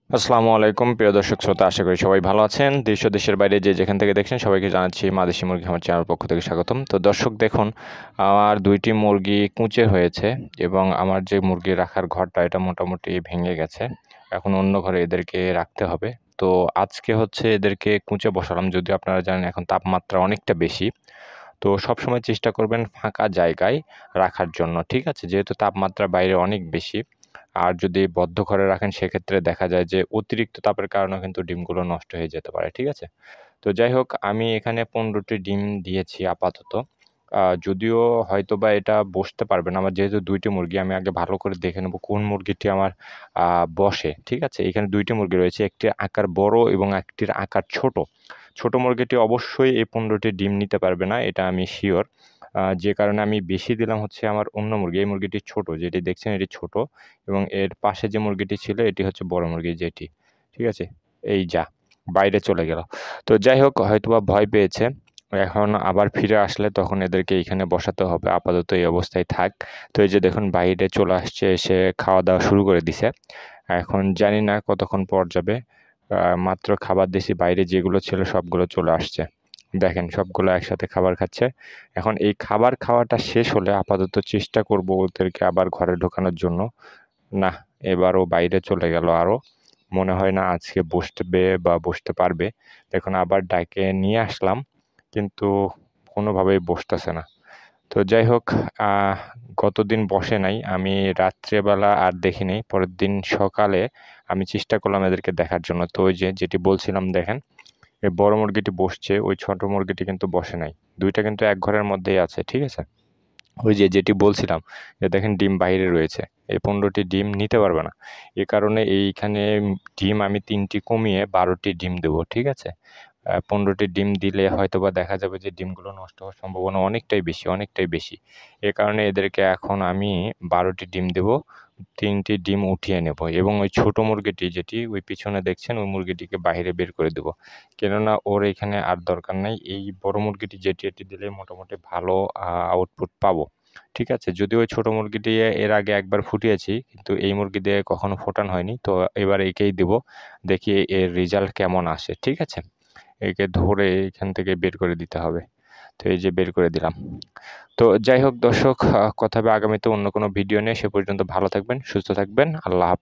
আসসালামু আলাইকুম প্রিয় দর্শক শ্রোতা, আশা করি সবাই ভালো আছেন। দেশ ও দেশের বাইরে যে যেখান থেকে দেখছেন সবাইকে জানাচ্ছি মা দেশি মুরগি আমার চ্যানেল পক্ষ থেকে স্বাগতম। তো দর্শক দেখুন, আমার ২টি মুরগি কুঁচে হয়েছে এবং আমার যে মুরগি রাখার ঘরটা এটা মোটামুটি ভেঙে গেছে। এখন অন্য ঘরে এদেরকে রাখতে হবে। তো আজকে হচ্ছে এদেরকে কুঁচে বসালাম, যদিও আপনারা জানেন এখন তাপমাত্রা অনেকটা বেশি। তো সবসময় চেষ্টা করবেন ফাঁকা জায়গায় রাখার জন্য, ঠিক আছে? যেহেতু তাপমাত্রা বাইরে অনেক বেশি। আর যদি বদ্ধ ঘরে রাখেন সেক্ষেত্রে দেখা যায় যে অতিরিক্ত তাপের কারণেও কিন্তু ডিমগুলো নষ্ট হয়ে যেতে পারে, ঠিক আছে? তো যাই হোক, আমি এখানে ১৫টি ডিম দিয়েছি আপাতত। যদিও হয়তোবা এটা বসতে পারবে না। আমার যেহেতু ২ টি মুরগি, আমি আগে ভালো করে দেখে নেব কোন মুরগিটি আমার বসে, ঠিক আছে? এখানে ২ টি মুরগি রয়েছে। একটির আকার বড় এবং একটির আকার ছোট। ছোট মুরগিটি অবশ্যই এই ১৫টি ডিম নিতে পারবে না, এটা আমি সিওর। যে কারণে আমি বেশি দিলাম হচ্ছে আমার অন্য মুরগি। এই মুরগিটি ছোট, যেটি দেখছেন এটি ছোট এবং এর পাশে যে মুরগিটি ছিল এটি হচ্ছে বড় মুরগি যেটি, ঠিক আছে? এই যা, বাইরে চলে গেল। তো যাই হোক, হয়তোবা ভয় পেয়েছে। এখন আবার ফিরে আসলে তখন এদেরকে এইখানে বসাতে হবে। আপাতত এই অবস্থায় থাক। তো এই যে দেখুন বাইরে চলে আসছে, এসে খাওয়া-দাওয়া শুরু করে দিছে। এখন জানি না কতক্ষণ পর যাবে। মাত্র খাবার দিছি, বাইরে যেগুলো ছিল সবগুলো চলে আসছে। দেখেন সবগুলো একসাথে খাবার খাচ্ছে। এখন এই খাবার খাওয়াটা শেষ হলে আপাতত চেষ্টা করব ওদেরকে আবার ঘরে ঢোকানোর জন্য। নাহ, এবারও বাইরে চলে গেল আরও। মনে হয় না আজকে বসবে বা বসতে পারবে। দেখুন আবার ডাইকে নিয়ে আসলাম, কিন্তু কোনোভাবেই বসতেছে না। তো যাই হোক, আহ গতদিন বসে নাই। আমি রাত্রেবেলা আর দেখি নাই। পরের দিন সকালে আমি চেষ্টা করলাম এদেরকে দেখার জন্য। তো ওই যে যেটি বলছিলাম দেখেন, এই বড় মুরগিটি বসছে, ওই ছোট মুরগিটি কিন্তু বসে নাই। ২ টা কিন্তু এক ঘরের মধ্যেই আছে, ঠিক আছে? ওই যে যেটি বলছিলাম যে দেখেন ডিম বাইরে রয়েছে। এই ১৫টি ডিম নিতে পারবে না। এ কারণে এইখানে ডিম আমি ৩ টি কমিয়ে ১২ টি ডিম দেবো, ঠিক আছে? ১৫টি ডিম দিলে হয়তোবা দেখা যাবে যে ডিমগুলো নষ্ট হওয়ার সম্ভাবনা অনেকটাই বেশি, অনেকটাই বেশি। এ কারণে এদেরকে এখন আমি ১২ টি ডিম দেবো। ৩ টি ডিম উঠিয়ে নেব এবং ওই ছোট মুরগিটি যেটি ওই পিছনে দেখছেন ওই মুরগিটিকে বাহিরে বের করে দেবো। কেননা ওর এখানে আর দরকার নাই। এই বড় মুরগিটি যেটি এটি দিলে মোটামুটি ভালো আউটপুট পাবো। ঠিক আছে? যদিও ওই ছোট মুরগি দিয়ে এর আগে একবার ফুটিয়েছি, কিন্তু এই মুরগি দিয়ে কখনো ফোটানো হয়নি। তো এবার একেই দেবো। দেখি এর রেজাল্ট কেমন আসে। ঠিক আছে? একে ধরে এখান থেকে বের করে দিতে হবে। তো এই যে বের করে দিলাম। তো যাই হোক দর্শক, কথা হবে আগামীতে অন্য কোনো ভিডিও নিয়ে। সে পর্যন্ত ভালো থাকবেন, সুস্থ থাকবেন। আল্লাহ